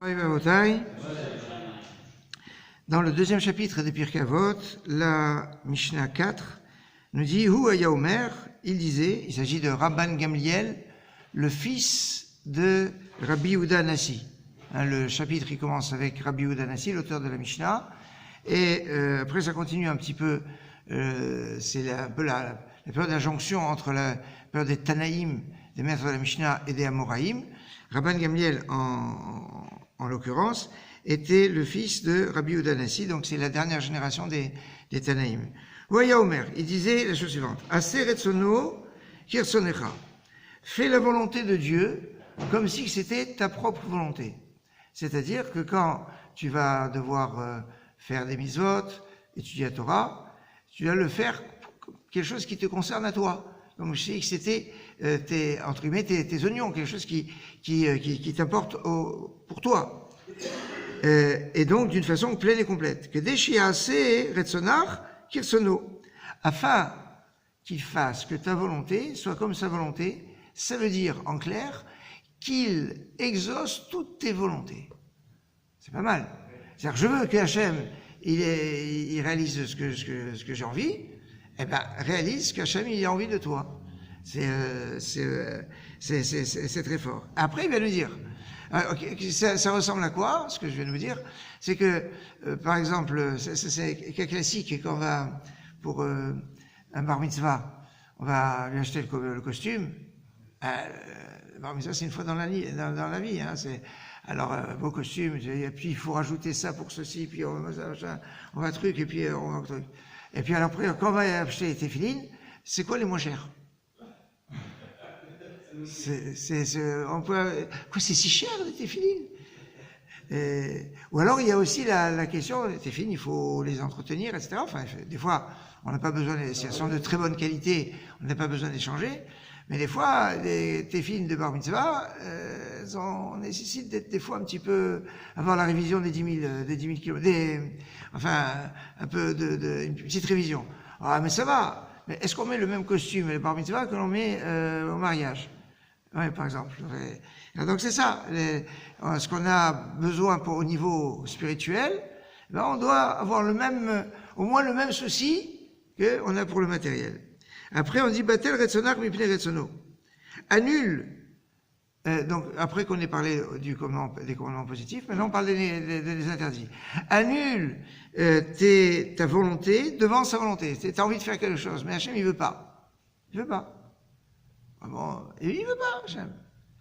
Dans le deuxième chapitre des Pirkei Avot, la Mishnah 4 nous dit Hu Haya Omer, il disait, il s'agit de Rabban Gamliel, le fils de Rabbi Yehuda Hanassi. Le chapitre il commence avec Rabbi Yehuda Hanassi, l'auteur de la Mishnah, et après ça continue un petit peu, c'est un peu la période d'injonction entre la période des Tanaïm, des maîtres de la Mishnah, et des Amoraïm. Rabban Gamliel, en l'occurrence, était le fils de Rabbi Yehuda Hanassi, donc c'est la dernière génération des Tanaïm. Voya Omer, il disait la chose suivante, Aser etzono kirsonecha, fais la volonté de Dieu comme si c'était ta propre volonté. C'est-à-dire que quand tu vas devoir faire des mitzvot, étudier la Torah, tu vas le faire quelque chose qui te concerne à toi. Donc je sais que c'était entre guillemets tes oignons, quelque chose qui t'importe pour toi. Et donc d'une façon pleine et complète. Que deshiase retsonar kirsono, afin qu'il fasse que ta volonté soit comme sa volonté. Ça veut dire en clair qu'il exauce toutes tes volontés. C'est pas mal. C'est-à-dire je veux que Hachem il réalise ce que j'ai envie. Eh ben réalise qu'Hachem il a envie de toi. C'est très fort. Après il va nous dire. Ça ressemble à quoi? Ce que je viens de vous dire, c'est que, par exemple, c'est cas classique, quand on va pour un bar mitzvah, on va lui acheter le costume. Le bar mitzvah, c'est une fois dans la vie. Hein, alors, beau costume, et puis il faut rajouter ça pour ceci, puis on va truc, et puis on va truc. Et puis alors, après, quand on va acheter les téfilines, c'est quoi les moins chers? C'est si cher les téfilines. Ou alors il y a aussi la question, les téfilines, il faut les entretenir, etc. Enfin, des fois, on n'a pas besoin, si elles sont de très bonne qualité, on n'a pas besoin d'échanger. Mais des fois, les téfilines de bar mitzvah, on nécessite d'être des fois un petit peu, avoir la révision des 10 000 kilos, enfin, un peu une petite révision. Ah, mais ça va. Mais est-ce qu'on met le même costume le bar mitzvah que l'on met au mariage? Oui, par exemple. Donc c'est ça, ce qu'on a besoin au niveau spirituel, ben on doit avoir au moins le même souci qu'on a pour le matériel. Après on dit Batel retsonar mipnei retsono. Annule, donc après qu'on ait parlé des commandements positifs, maintenant on parle des interdits. Annule ta volonté devant sa volonté. Tu as envie de faire quelque chose, mais Hachem il veut pas. Il veut pas. Ah bon, et il veut pas, Hachem.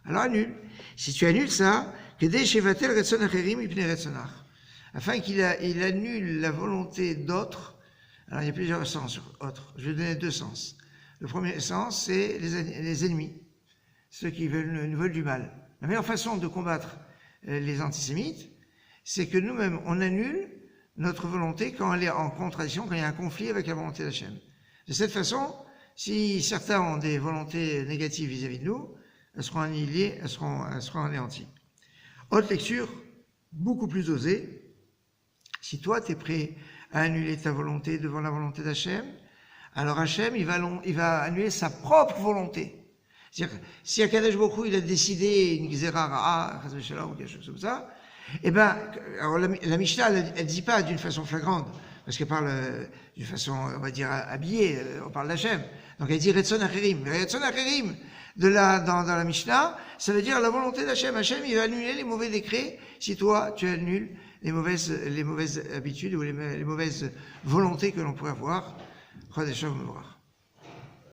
Alors annule. Si tu annules ça, que dès shevatel retson acherim ipnei retsonar, afin qu'il annule la volonté d'autres. Alors il y a plusieurs sens sur autres. Je vais donner deux sens. Le premier sens, c'est les ennemis, ceux qui nous veulent du mal. La meilleure façon de combattre les antisémites, c'est que nous-mêmes on annule notre volonté quand elle est en contradiction, quand il y a un conflit avec la volonté d'Hachem. De cette façon, si certains ont des volontés négatives vis-à-vis de nous, elles seront annihilées, elles seront anéanties. Autre lecture, beaucoup plus osée. Si toi, tu es prêt à annuler ta volonté devant la volonté d'Hachem, alors Hachem, il va annuler sa propre volonté. C'est-à-dire, si Akadosh Baruch Hu, il a décidé une Gzera Ra'a, ou quelque chose comme ça, eh ben, alors la Mishnah, elle dit pas d'une façon flagrante, parce qu'elle parle d'une façon, on va dire, habillée, on parle d'Hachem. Donc elle dit Retson Acherim. Retson Acherim, dans la Mishnah, ça veut dire la volonté d'Hachem. Hachem, il va annuler les mauvais décrets si toi, tu annules les mauvaises habitudes ou les mauvaises volontés que l'on pourrait avoir. Chodesh Mevorach.